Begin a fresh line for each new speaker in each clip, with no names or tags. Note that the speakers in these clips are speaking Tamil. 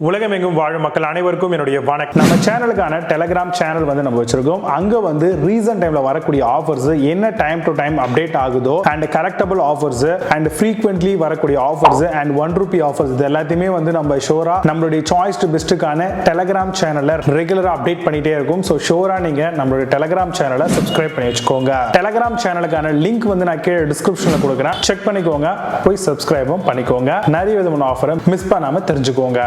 உலகமெங்கும் வாழும் மக்கள் அனைவருக்கும் என்னுடைய வணக்கம். நம்ம சேனலுக்கான டெலிகிராம் சேனல் வந்து நம்ம வச்சிருக்கோம். அங்க வந்து ரீசன்ட் டைம்ல வரக்கூடிய ஆஃபர்ஸ் என்ன டைம் டு டைம் அப்டேட் ஆகுதோ and correctable offers and frequently வரக்கூடிய ஆஃபர்ஸ் அண்ட் ₹1 ஆஃபர்ஸ் இது எல்லாத்தையுமே வந்து நம்ம ஷோரா நம்மளுடைய சாய்ஸ் டு பெஸ்ட்டுக்கான டெலிகிராம் சேனல்ல ரெகுலரா அப்டேட் பண்ணிட்டே இருக்கும். ஸோ ஷோரா நீங்க நம்மளுடைய டெலிகிராம் சேனலை சப்ஸ்கிரைப் பண்ணி வச்சுக்கோங்க. டெலிகிராம் சேனலுக்கான லிங்க் வந்து நான் கீழே டிஸ்கிரிப்ஷன்ல கொடுக்குறேன், செக் பண்ணிக்கோங்க, போய் சப்ஸ்கிரைபும் பண்ணிக்கோங்க. நிறைய விதமான ஆஃபரை மிஸ் பண்ணாம தெரிஞ்சுக்கோங்க.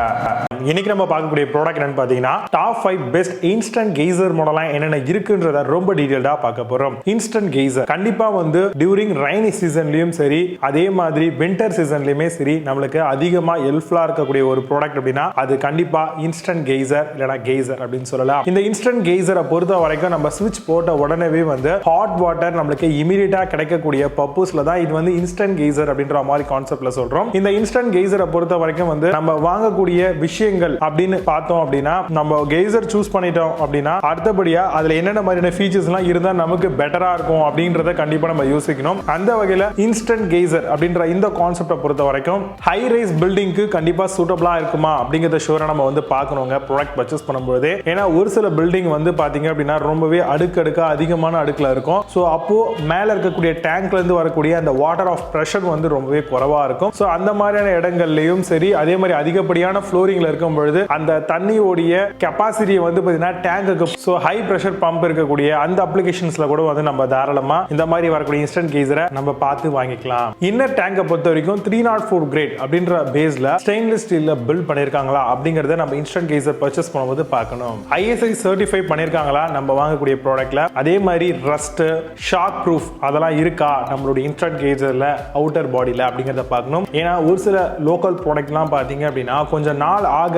இன்னைக்கு நம்ம பார்க்கக்கூடிய ப்ராடக்ட் என்னன்னு பாத்தீங்கன்னா டாப் 5 பெஸ்ட் இன்ஸ்டன்ட் கெய்சர் மாடலாம் என்னென்ன இருக்குன்றத ரொம்ப டீடைல்டா பார்க்க போறோம். இன்ஸ்டன்ட் கெய்சர் கண்டிப்பா வந்து டியூரிங் ரெய்னி சீசன்லயும் சரி, அதே மாதிரி வின்டர் சீசன்லயுமே சரி, நம்மளுக்கு அதிகமா ஹெல்ப்ஃபுல்லா இருக்கக்கூடிய ஒரு ப்ராடக்ட் அப்படின்னா அது கண்டிப்பா இன்ஸ்டன்ட் கெய்சர் இல்லனா கெய்சர் அப்படின்னு சொல்லலாம். இந்த இன்ஸ்டன்ட் கெய்சரை பொறுத்த வரைக்கும் நம்ம ஸ்விட்ச் போட்ட உடனே வந்து ஹாட் வாட்டர் நம்மளுக்கு இமிடியேட்டா கிடைக்கக்கூடிய பர்பஸ்ல தான் இது வந்து இன்ஸ்டன்ட் கெய்சர் அப்படின்ற மாதிரி கான்செப்ட்ல சொல்றோம். இந்த இன்ஸ்டன்ட் கெய்சரை பொறுத்த வரைக்கும் வந்து நம்ம வாங்கக்கூடிய விஷயங்கள் அப்படின்னு பார்த்தோம் அப்படின்னா, நம்ம கெய்சர் சூஸ் பண்ணிட்டோம் அப்படின்னா அடுத்தபடியா அதுல என்னென்ன மாதிரியான ஃபீச்சர்ஸ் எல்லாம் இருந்தா நமக்கு பெட்டரா இருக்கும் அப்படின்றத கண்டிப்பா நம்ம யோசிக்கணும். அந்த வகையில இன்ஸ்டன்ட் கெய்சர் அப்படின்ற இந்த கான்செப்டை பொறுத்த வரைக்கும் ஹை ரைஸ் பில்டிங்க்கு கண்டிப்பா சூட்டபிளா இருக்குமா அப்படிங்கறத ஷூரா நம்ம வந்து பார்க்கணுங்க ப்ராடக்ட் பர்ச்சேஸ் பண்ணும்போது. ஏன்னா ஒரு சில பில்டிங் வந்து பாத்தீங்க அப்படின்னா ரொம்பவே அடுக்கடுக்கா அதிகமான அடுக்குல இருக்கும். ஸோ அப்போ மேல இருக்கக்கூடிய டேங்க்ல இருந்து வரக்கூடிய அந்த வாட்டர் ஆஃப் பிரஷர் வந்து ரொம்பவே குறைவா இருக்கும். ஸோ அந்த மாதிரியான இடங்கள்லயும் சரி, அதே மாதிரி அதிகப்படியான ஃப்ளோரிங்ல இருக்கும் பொழுது அந்த தண்ணியோடைய கெபாசிட்டி வந்து பாத்தீங்கன்னா டேங்குக்கு ஸோ ஹை பிரஷர் பம்ப் இருக்கக்கூடிய அந்த அப்ளிகேஷன்ஸ்ல கூட வந்து நம்ம தாராளமா இந்த மாதிரி வரக்கூடிய இன்ஸ்டன்ட் கெய்சரை நம்ம பார்த்து வாங்கிக்கலாம். இன்னர் டேங்கை பொறுத்த வரைக்கும் 304 கிரேட் அப்படின்ற பேஸ்ல ஸ்டெயின்லெஸ் ஸ்டீல்ல பில்ட் பண்ணிருக்காங்களா அப்படிங்கறத நம்ம இன்ஸ்டன்ட் கெய்சர் பர்ச்சேஸ் பண்ணும்போது பார்க்கணும். ISI சர்டிஃபை பண்ணிருக்காங்களா நம்ம வாங்கக்கூடிய ப்ராடக்ட்ல, அதே மாதிரி ரஸ்ட் ஷாக் ப்ரூஃப் அதெல்லாம் இருக்கா நம்மளுடைய இன்ஸ்டன்ட் கெய்சர்ல அவுட்டர் பாடியில அப்படிங்கறத பார்க்கணும். ஏன்னா ஒரு சில லோக்கல் ப்ராடக்ட்லாம் பாத்தீங்க அப்படின்னா கொஞ்சம் நாள் ஆக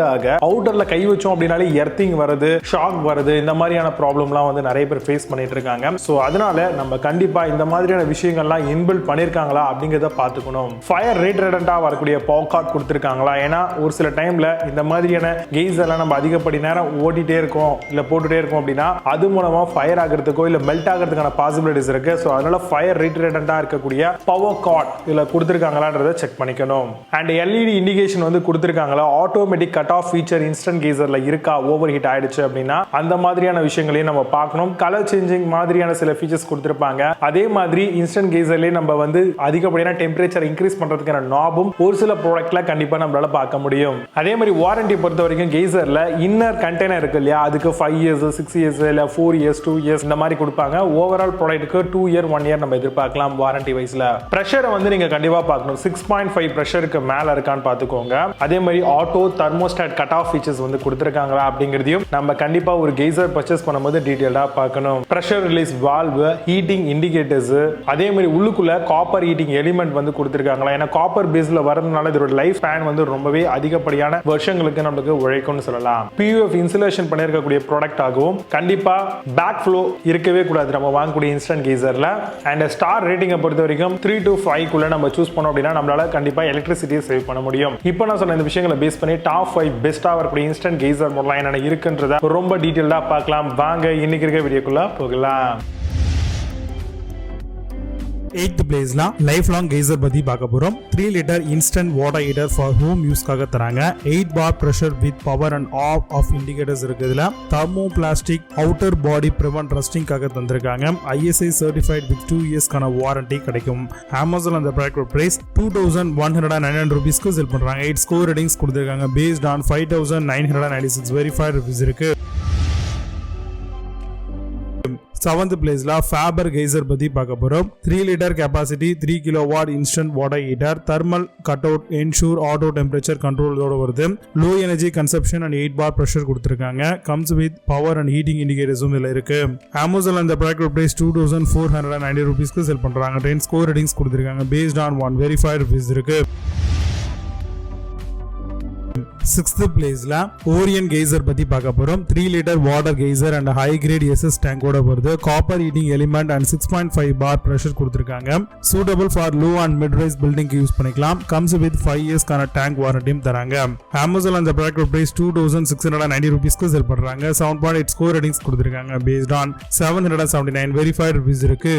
அவுட்டர்ல கை வச்சோம் அப்படின்னாலே எர்த்திங் வருது, ஷாக் வருது, இந்த மாதிரியான ப்ராப்ளம்லாம் வந்து நிறைய பேர் ஃபேஸ் பண்ணிட்டு இருக்காங்க. சோ அதனால நம்ம கண்டிப்பா இந்த மாதிரியான விஷயங்கள்லாம் இன்பில்ட் பண்ணிருக்காங்களா அப்படிங்கறத பார்த்துக்கணும். ஃபயர் ரேட்டடண்டா வரக்கூடிய பவர் கார்ட் கொடுத்திருக்காங்களா, ஏன்னா ஒரு சில டைம்ல இந்த மாதிரியான கெய்சர்லாம் நம்ம அதிகப்படி நேரம் ஓட்டிட்டே இருக்கோம் இல்ல போட்டுட்டே இருக்கோம் அப்படின்னா அது மூலமா ஃபயர் ஆகிறதுக்கோ இல்ல மெல்ட் ஆகிறதுக்கான பாசிபிலிட்டிஸ் இருக்கு. சோ அதனால ஃபயர் ரேட்டடண்டா இருக்கக்கூடிய பவர் கார்ட் இதுல கொடுத்திருக்காங்களான்றதை செக் பண்ணிக்கணும். அண்ட் LED இண்டிகேஷன் வந்து கொடுத்திருக்காங்களா, automatic cut off feature instant கெய்சர்ல இருக்கா, ஓவர் ஹீட் ஆயிடுச்சு அப்படின்னா அந்த மாதிரியான விஷயங்களையும் நம்ம பார்க்கணும். கலர் சேஞ்சிங் மாதிரியான சில ஃபீச்சர்ஸ் கொடுத்திருப்பாங்க. அதே மாதிரி இன்ஸ்டன்ட் கெய்சர்லயே நம்ம வந்து அதிகப்படியான டெம்பரேச்சர் இன்க்ரீஸ் பண்றதுக்கான நாபும் ஒரு சில ப்ராடக்ட்ல கண்டிப்பா நம்மளால பார்க்க முடியும். அதே மாதிரி வாரண்டி பொறுத்த வரைக்கும் கெய்சர்ல இன்னர் கண்டெய்னர் இருக்கு இல்லையா, அதுக்கு 5 இயர்ஸ் 6 இயர்ஸ் இல்ல 4 இயர்ஸ் 2 இயர்ஸ் இந்த மாதிரி கொடுப்பாங்க. ஓவரால் ப்ராடக்ட்டுக்கு 2 இயர் 1 இயர் நம்ம எதிர்பார்க்கலாம் வாரண்டி வைஸ்ல. பிரஷரை வந்து நீங்க கண்டிப்பா பார்க்கணும். 6.5 பிரஷருக்கு மேல இருக்கான்னு பாத்துக்கோங்க. அதே மாதிரி auto thermostat cut off features வந்து கொடுத்திருக்காங்களா அப்படிங்கிறதையும் நம்ம கண்டிப்பா ஒரு கெய்சர் பர்ச்சேஸ் பண்ணும்போது டீடைலா பார்க்கணும். Pressure release valve, heating indicators, அதே மாதிரி உள்ளுக்குள்ள காப்பர் ஹீட்டிங் எலிமெண்ட் வந்து கொடுத்திருக்காங்களா, ஏன்னா காப்பர் பேஸ்ல வரதுனால இதோட லைஃப் ஸ்பேன் வந்து ரொம்பவே அதிகப்படியான வருஷங்களுக்கு நமக்கு உழைக்கும்னு சொல்லலாம். PUF இன்சுலேஷன் பண்ணிருக்கக்கூடிய ப்ராடக்ட் ஆகவும் கண்டிப்பா பேக் ஃப்ளோ இருக்கவே கூடாது நம்ம வாங்கக்கூடிய இன்ஸ்டன்ட் கெய்சர்ல. அண்ட் ஸ்டார் ரேட்டிங்கை பொறுத்த வரைக்கும் 3 to 5 குள்ள நம்ம சூஸ் பண்ணோம் அப்படின்னா நம்மளால கண்டிப்பா எலக்ட்ரிசிட்டியை சேவ் பண்ண முடியும். இப்போ நான் சொன்ன இந்த விஷயங்களை பேஸ் பண்ணி டாப் 5 பெஸ்டா வரக்கூடிய இன்ஸ்டன்ட் கெய்சர் மாடலாம் என்னென்ன இருக்குன்றத ரொம்ப டீடைலா பார்க்கலாம். வாங்க இன்னைக்கு இருக்க வீடியோக்குள்ள போகலாம்.
8th பிளேஸ்ல லைஃப் லாங் கெய்சர் பத்தி பார்க்க போறோம். 3 litre instant water heater for home யூஸ்க்காக தராங்க. 8 bar pressure with power and off indicators இருக்கு. இதுல thermo plastic outer body prevent ரஸ்டிங்காக தந்திருக்காங்க. ISI சர்டிஃபைட் வித் 2 இயர்ஸ்க்கான வாரண்டி கிடைக்கும். Amazon அந்த ப்ராடக்ட் பிரைஸ் ₹2,199 செல் பண்றாங்க. 8 ஸ்கோர் ரேட்டிங்ஸ் கொடுத்திருக்காங்க. பேஸ்ட் ஆன் 5,996 வெரிஃபைட் ரிவ்யூஸ் இருக்கு. 7th பிளேஸ்ல ஃபேபர் கெய்சர் பத்தி பார்க்க போறோம். 3 litre capacity 3 kilowatt instant water heater, thermal cut out, ensure auto temperature கண்ட்ரோலோட வருது. Low energy consumption and 8 bar pressure கொடுத்திருக்காங்க. Comes with power and heating இண்டிகேட்டர்ஸும் இதுல இருக்கு. Amazon அந்த ப்ராடக்ட் பிரைஸ் ₹2,490 செல் பண்றாங்க. 10 ஸ்கோர் ரேட்டிங்ஸ் கொடுத்திருக்காங்க. பேஸ்ட் ஆன் 1 வெரிஃபைட் ரிவ்யூஸ் இருக்கு. 6th பிளேஸ்ல ஓரியன் கெய்சர் பத்தி பார்க்க போறோம். 3 litre water geyser and high grade SS டேங்கோட வருது. Copper heating element and 6.5 bar pressure கொடுத்திருக்காங்க. Suitable for low and mid rise building யூஸ் பண்ணிக்கலாம். கம்ஸ் வித் 5 இயர்ஸ்க்கான டேங்க் வாரண்டியும் தராங்க. Amazon அந்த ப்ராடக்ட் பிரைஸ் ₹2,690 செல் பண்றாங்க. 7.8 ஸ்கோர் ரேட்டிங்ஸ் கொடுத்திருக்காங்க. பேஸ்ட் ஆன் 779 வெரிஃபைட் ரிவ்யூஸ் இருக்கு.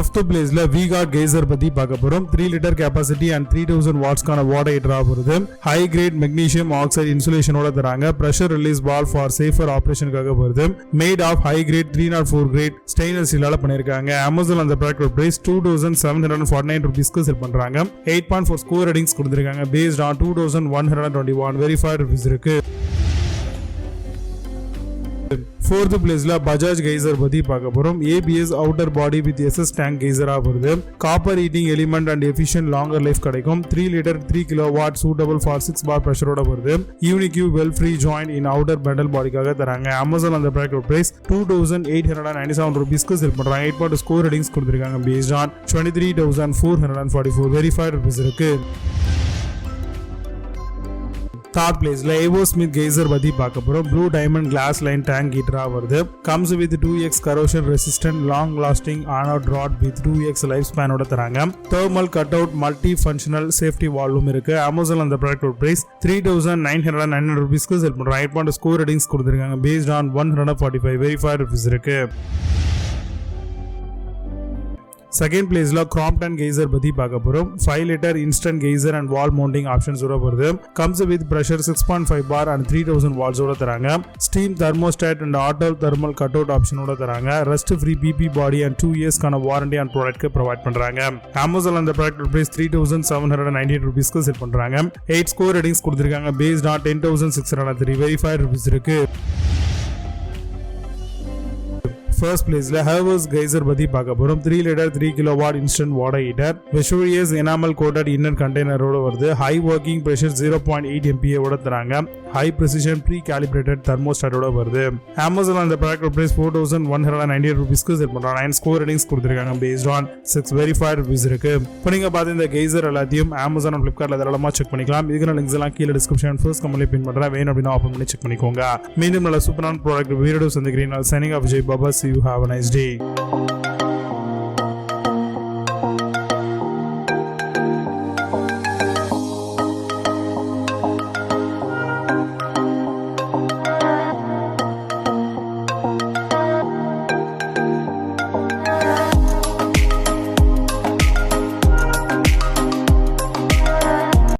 5th பிளேஸ்ல we got Geyser பத்தி பார்க்க போறோம். 3 லிட்டர் கெபாசிட்டி அண்ட் 3000 வாட்ஸ்க்கான வாட்டர் ஹீட்டரா வருது. ஹை கிரேட் மெக்னீசியம் ஆக்சைடு இன்சுலேஷனோட தராங்க. Pressure release valve for safer ஆபரேஷனுக்காக வருது. Made of high grade 304 grade stainless ஸ்டீலால பண்ணிருக்காங்க. அமேசான் அந்த ப்ராடக்ட் பிரைஸ் 2749 ரூபீஸ்க்கு செல் பண்றாங்க. 8.4 ஸ்கோர் ரேட்டிங்ஸ் கொடுத்திருக்காங்க. பேஸ்ட் ஆன் 2121 வெரிஃபைட் ரிவ்யூஸ் இருக்கு. 4th பிளேஸ்ல பஜாஜ் Geyser பத்தி பார்க்க போறோம். ABS outer body with SS tank கெய்சரா வருது. Copper heating element and efficient longer life கிடைக்கும். 3 litre 3 kilowatt suitable for 6 bar பிரஷரோட வருது. Unique weld free joint in outer பெண்டல் பாடிக்காக தராங்க. அமேசான் அந்த ப்ராடக்ட் பிரைஸ் 2897 ரூபீஸ்க்கு செல் பண்றாங்க. 8.2 ஸ்கோர் ரேட்டிங்ஸ் கொடுத்திருக்காங்க. பேஸ்ட் ஆன் 23,444 வெரிஃபைட் ரிவ்யூஸ் இருக்கு. 3rd பிளேஸ்ல Smith Geyser பத்தி பார்க்க போறோம். Blue diamond glass line tank ஹீட்டரா வருது. Comes with 2x corrosion resistant long lasting anode rod with 2x life ஸ்பேனோட தராங்க. Thermal cut out multi functional safety வால்வும் இருக்கு. அமேசான் அந்த ப்ராடக்ட் பிரைஸ் 3999 ரூபீஸ்க்கு செல் பண்றாங்க. 8.2 ஸ்கோர் ரேட்டிங்ஸ் கொடுத்திருக்காங்க. பேஸ்ட் ஆன் 145 வெரிஃபைட் ரிவ்யூஸ் இருக்கு. 2nd பிளேஸ்ல Crompton Geyser பத்தி பார்க்க போறோம். 5 litre instant geyser and wall mounting options வருது. Comes with pressure 6.5 bar and 3000 வாட்ஸோட தராங்க. Steam thermostat and auto thermal cut out ஆப்ஷனோட தராங்க. Rust free PP body and 2 இயர்ஸ்க்கான வாரண்டி அண்ட் ப்ராடக்ட்க்கு ப்ரொவைட் பண்றாங்க. அமேசான் அந்த ப்ராடக்ட் பிரைஸ் 3798 ரூபீஸ்க்கு செல் பண்றாங்க. 8 ஸ்கோர் ரேட்டிங்ஸ் கொடுத்திருக்காங்க. பேஸ்ட் ஆன் 10603 வெரிஃபைட் ரிவ்யூஸ் இருக்கு. 1st பிளேஸ்ல Havers Geyser பத்தி பார்க்க போறோம். 3 litre 3 kilowatt instant water heater vitreous enamel coated inner கண்டெய்னரோட வருது. ஹை ஒர்க்கிங் பிரஷர் 0.8 MPa ஓட தராங்க. ஹை பிரிசிஷன் ப்ரீ காலிபிரேட்டட் தெர்மோஸ்டாட்டோட வருது. அமேசான் அந்த ப்ராடக்ட் பிரைஸ் 4198 ரூபீஸ்க்கு செல் பண்றாங்க. 9 ஸ்கோர் ரேட்டிங்ஸ் கொடுத்திருக்காங்க. பேஸ்ட் ஆன் 6 வெரிஃபைட் ரிவ்யூஸ் இருக்கு. இப்போ நீங்க பார்த்த இந்த Geyser எல்லாத்தையும் அமேசான் அண்ட் ஃபிளிப்கார்ட்ல தாராளமா செக் பண்ணிக்கலாம். இதுக்கான லிங்க்ஸ் எல்லாம் கீழே டிஸ்கிரிப்ஷன் ஃபர்ஸ்ட் கமெண்ட்ல பின் பண்றேன். வேணும் அப்படின்னா ஓபன் பண்ணி செக் பண்ணிக்கோங்க. மீண்டும் நல்ல சூப்பரான ப்ராடக்ட் வீடியோ சந்திக்கிறேன். Signing off Vijay Baba. See you. Have a nice day.